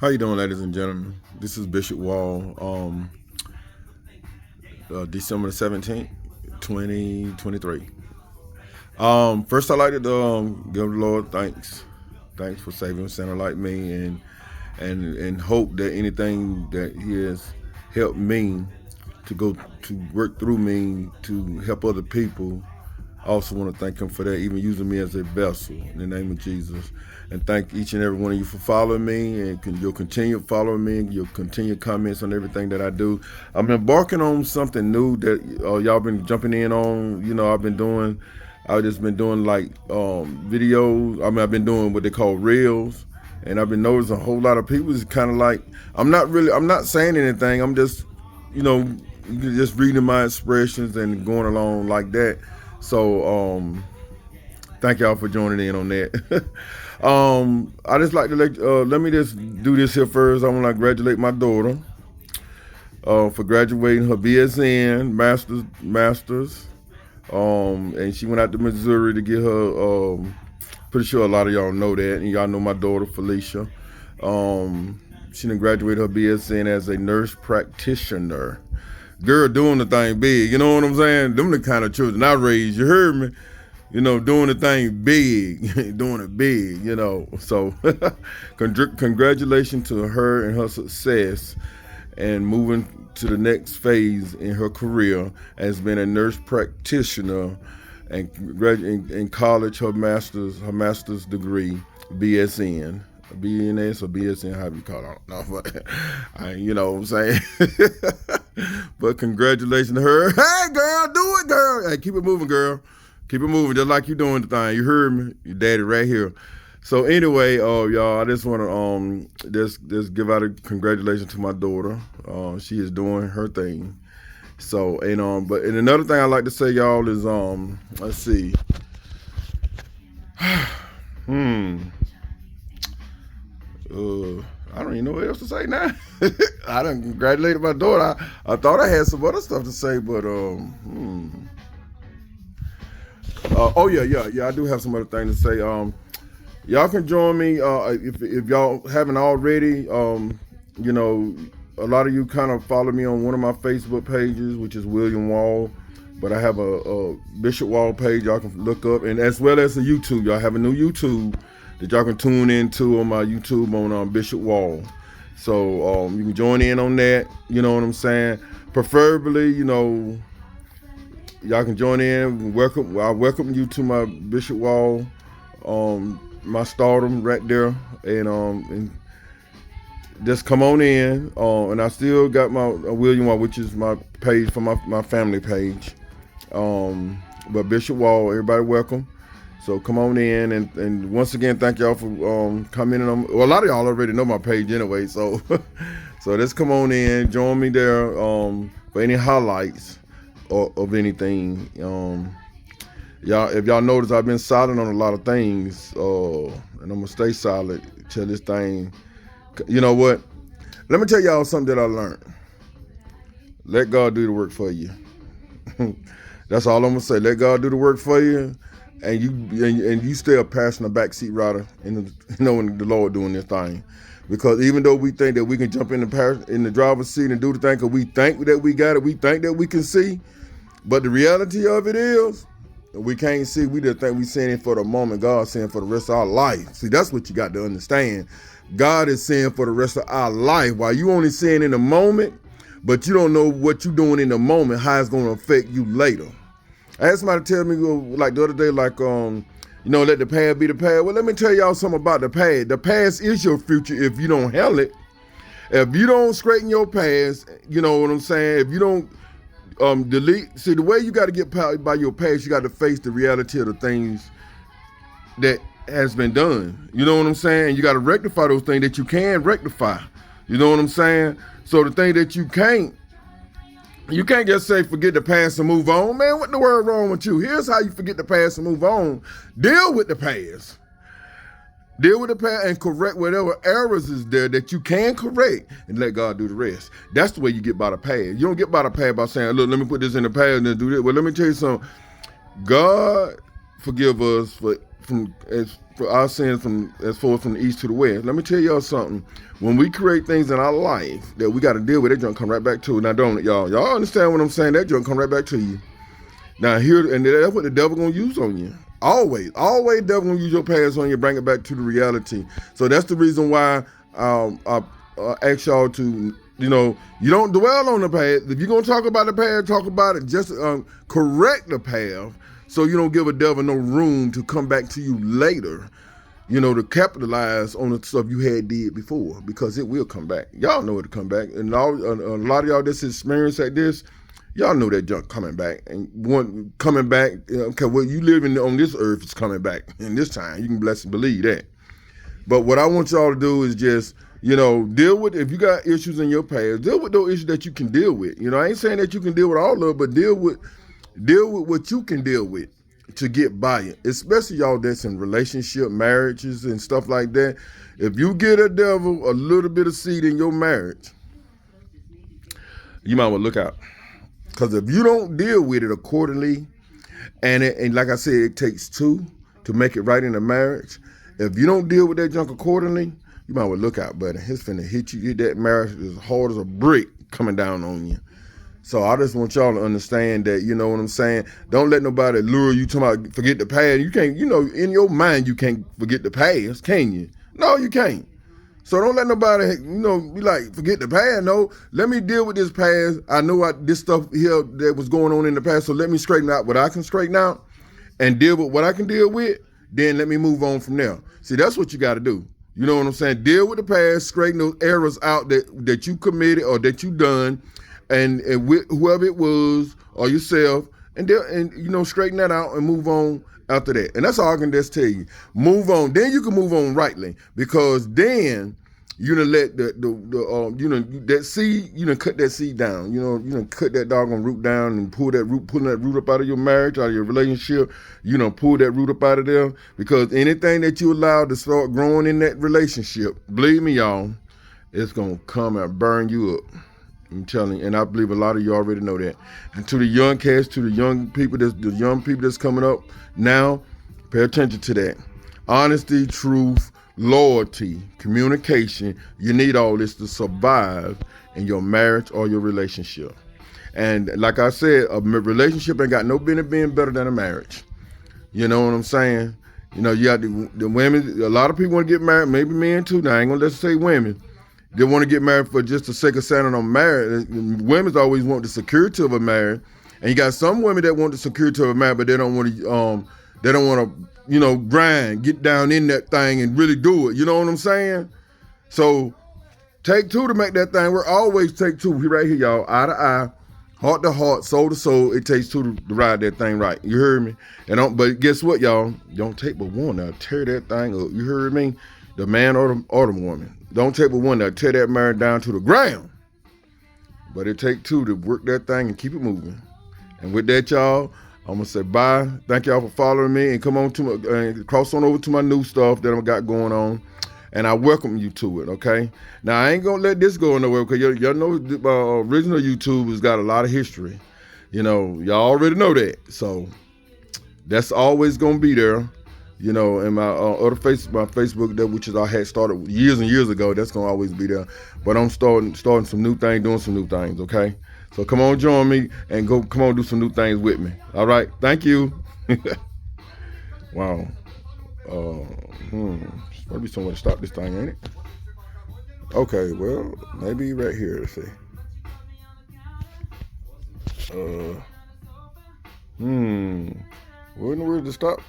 How you doing, ladies and gentlemen? This is Bishop Wall. December the 17th, 2023. First I'd like to give the Lord thanks. Thanks for saving a sinner like me, and hope that anything that He has helped me to go to work through me to help other people. I also want to thank Him for that, even using me as a vessel in the name of Jesus. And thank each and every one of you for following me, and you'll continue following me. You'll continue comments on everything that I do. I'm embarking on something new that y'all been jumping in on. I've just been doing like videos. I've been doing what they call reels, and I've been noticing a whole lot of people is kind of like, I'm not saying anything. I'm just, just reading my expressions and going along like that. So thank y'all for joining in on that. I just like to let me just do this here first. I want to congratulate my daughter for graduating her BSN masters. And she went out to Missouri to get her. Pretty sure a lot of y'all know that, and y'all know my daughter Felisha. She done graduated her BSN as a nurse practitioner. Girl doing the thing big, you know what I'm saying? Them the kind of children I raised, you heard me? Doing the thing big, doing it big, So congratulations to her and her success and moving to the next phase in her career as being a nurse practitioner and graduating in college, her master's degree, BSN. BNS or BSN, how you call it? I don't know, but you know what I'm saying. But congratulations to her. Hey, girl, do it, girl. Hey, keep it moving, girl. Keep it moving, just like you doing the thing. You heard me, your daddy right here. So anyway, y'all, I just want to just give out a congratulations to my daughter. She is doing her thing. So and another thing I like to say, y'all, is let's see. I don't even know what else to say now. I done congratulated my daughter. I thought I had some other stuff to say, but oh yeah. I do have some other things to say. Y'all can join me if y'all haven't already. A lot of you kind of follow me on one of my Facebook pages, which is William Wall. But I have a Bishop Wall page y'all can look up, and as well as the YouTube. Y'all have a new YouTube that y'all can tune into on my YouTube on Bishop Wall. So you can join in on that. You know what I'm saying? Preferably, y'all can join in. I welcome you to my Bishop Wall, my stardom right there, and just come on in. And I still got my William Wall, which is my page for my family page. But Bishop Wall, everybody welcome. So come on in, and once again, thank y'all for commenting on. Well, a lot of y'all already know my page anyway, so so let's come on in, join me there for any highlights of anything. Y'all, if y'all notice, I've been silent on a lot of things, and I'm gonna stay silent till this thing. You know what? Let me tell y'all something that I learned. Let God do the work for you. That's all I'm gonna say. Let God do the work for you. And you stay a passenger, backseat rider, in the Lord doing this thing, because even though we think that we can jump in the driver's seat and do the thing, because we think that we got it, we think that we can see, but the reality of it is we can't see. We just think we seeing it for the moment. God's saying for the rest of our life. See, that's what you got to understand. God is saying for the rest of our life. While you only seeing in the moment, but you don't know what you're doing in the moment, how it's going to affect you later. I had somebody tell me like the other day, like, let the past be the past. Well, let me tell y'all something about the past. The past is your future if you don't handle it. If you don't straighten your past, you know what I'm saying? If you don't delete, see, the way you got to get by your past, you got to face the reality of the things that has been done. You know what I'm saying? You got to rectify those things that you can rectify. You know what I'm saying? So the thing that you can't just say forget the past and move on. Man, what the world wrong with you? Here's how you forget the past and move on. Deal with the past. Deal with the past and correct whatever errors is there that you can correct, and let God do the rest. That's the way you get by the past. You don't get by the past by saying, look, let me put this in the past and then do this. Well, let me tell you something. God forgive us for our sins from as far as from the east to the west. Let me tell y'all something. When we create things in our life that we got to deal with, that junk come right back to it. Now, don't y'all? Y'all understand what I'm saying? That junk come right back to you. Now here, and that's what the devil gonna use on you. Always, always, the devil gonna use your past on you, bring it back to the reality. So that's the reason why I ask y'all to, you don't dwell on the past. If you're gonna talk about the past, talk about it. Just correct the path, so you don't give a devil no room to come back to you later. To capitalize on the stuff you had did before, because it will come back. Y'all know it'll come back, and a lot of y'all that's experienced like this, y'all know that junk coming back, and one coming back. Okay, well, you living on this earth is coming back in this time. You can bless and believe that. But what I want y'all to do is just, deal with, if you got issues in your past, deal with those issues that you can deal with. I ain't saying that you can deal with all of it, but deal with what you can deal with to get by it. Especially y'all that's in relationship, marriages, and stuff like that. If you get a devil a little bit of seed in your marriage, you might want to look out. Because if you don't deal with it accordingly, and like I said, it takes two to make it right in a marriage. If you don't deal with that junk accordingly, you might well look out, buddy. It's finna hit you. Hit that marriage as hard as a brick coming down on you. So I just want y'all to understand that, you know what I'm saying? Don't let nobody lure you to forget the past. You can't, in your mind, you can't forget the past, can you? No, you can't. So don't let nobody, be like, forget the past. No, let me deal with this past. I know this stuff here that was going on in the past, so let me straighten out what I can straighten out and deal with what I can deal with. Then let me move on from there. See, that's what you got to do. You know what I'm saying? Deal with the past, straighten those errors out that you committed or that you done, and with whoever it was or yourself, and straighten that out and move on after that. And that's all I can just tell you. Move on. Then you can move on rightly, because then let that seed, cut that seed down. Cut that doggone root down and pulling that root up out of your marriage, out of your relationship. Pull that root up out of there, because anything that you allow to start growing in that relationship, believe me, y'all, it's gonna come and burn you up. I'm telling you, and I believe a lot of you already know that. And to the young cats, to the young people that's coming up now, pay attention to that. Honesty, truth, loyalty, communication. You need all this to survive in your marriage or your relationship. And like I said, a relationship ain't got no business being better than a marriage. You know what I'm saying? You got the women. A lot of people want to get married, maybe men too. Now I ain't gonna let's say women. They want to get married for just the sake of standing on marriage. Women's always want the security of a marriage, and you got some women that want the security of a marriage, but they don't want to, grind, get down in that thing and really do it. You know what I'm saying? So take two to make that thing work. Always take two. Right here, y'all. Eye to eye, heart to heart, soul to soul. It takes two to ride that thing right. You heard me? But guess what, y'all? Don't take but one. Now tear that thing up. You heard me? The man or the woman. Don't take but one. Now tear that marriage down to the ground. But it take two to work that thing and keep it moving. And with that, y'all, I'm gonna say bye. Thank y'all for following me, and come on cross on over to my new stuff that I got going on, and I welcome you to it. Okay. Now I ain't gonna let this go nowhere, because y'all know the original YouTube has got a lot of history. Y'all already know that. So that's always gonna be there. And my other Facebook, which I had started years and years ago, that's gonna always be there. But I'm starting some new things, doing some new things. Okay. So come on, join me, and come on, do some new things with me. All right. Thank you. Wow. There's probably somewhere to stop this thing, ain't it? Okay. Well, maybe right here. Let's see. Where in the world to stop?